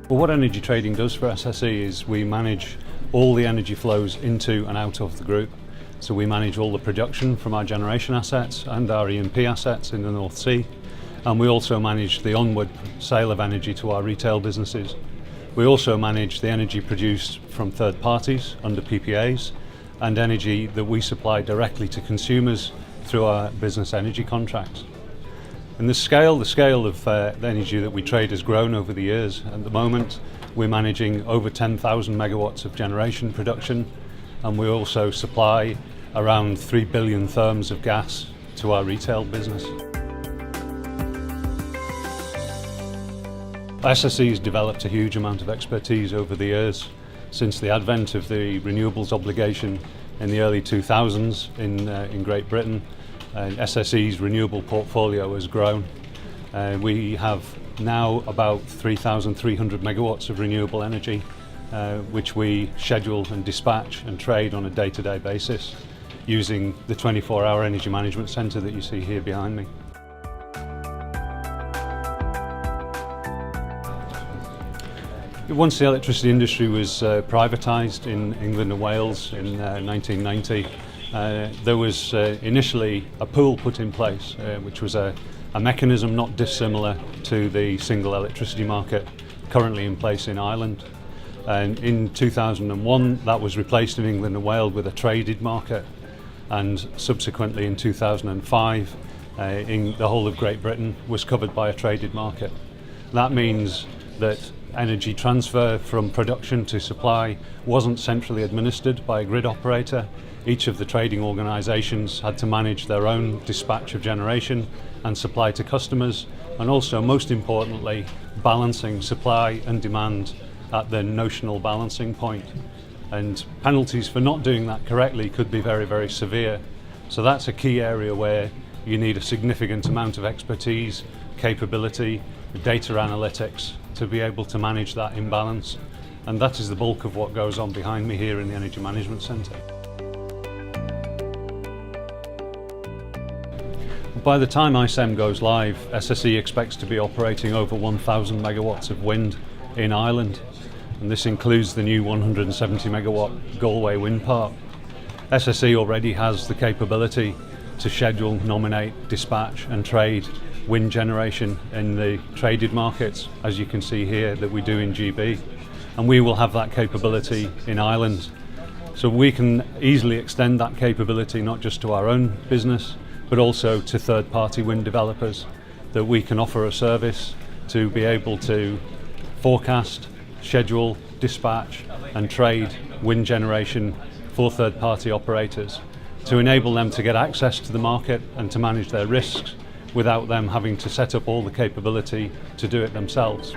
Well, what energy trading does for SSE is we manage all the energy flows into and out of the group. So we manage all the production from our generation assets and our E&P assets in the North Sea. And we also manage the onward sale of energy to our retail businesses. We also manage the energy produced from third parties under PPAs and energy that we supply directly to consumers through our business energy contracts. And the scale of the energy that we trade has grown over the years. At the moment, we're managing over 10,000 megawatts of generation production, and we also supply around 3 billion therms of gas to our retail business. SSE has developed a huge amount of expertise over the years. Since the advent of the renewables obligation in the early 2000s in Great Britain, SSE's renewable portfolio has grown. We have now about 3,300 megawatts of renewable energy, which we schedule and dispatch and trade on a day-to-day basis using the 24-hour energy management centre that you see here behind me. Once the electricity industry was privatised in England and Wales in 1990, there was initially a pool put in place, which was a mechanism not dissimilar to the single electricity market currently in place in Ireland. And in 2001, that was replaced in England and Wales with a traded market, and subsequently in 2005, in the whole of Great Britain was covered by a traded market. That means that energy transfer from production to supply wasn't centrally administered by a grid operator. Each of the trading organisations had to manage their own dispatch of generation and supply to customers, and also, most importantly, balancing supply and demand at the notional balancing point. And penalties for not doing that correctly could be very, very severe. So that's a key area where you need a significant amount of expertise, capability, data analytics to be able to manage that imbalance. And that is the bulk of what goes on behind me here in the Energy Management Centre. By the time I-SEM goes live, SSE expects to be operating over 1,000 megawatts of wind in Ireland, and this includes the new 170 megawatt Galway wind park. SSE already has the capability to schedule, nominate, dispatch and trade wind generation in the traded markets, as you can see here that we do in GB, and we will have that capability in Ireland. So we can easily extend that capability not just to our own business, but also to third-party wind developers, that we can offer a service to be able to forecast, schedule, dispatch and trade wind generation for third-party operators to enable them to get access to the market and to manage their risks without them having to set up all the capability to do it themselves.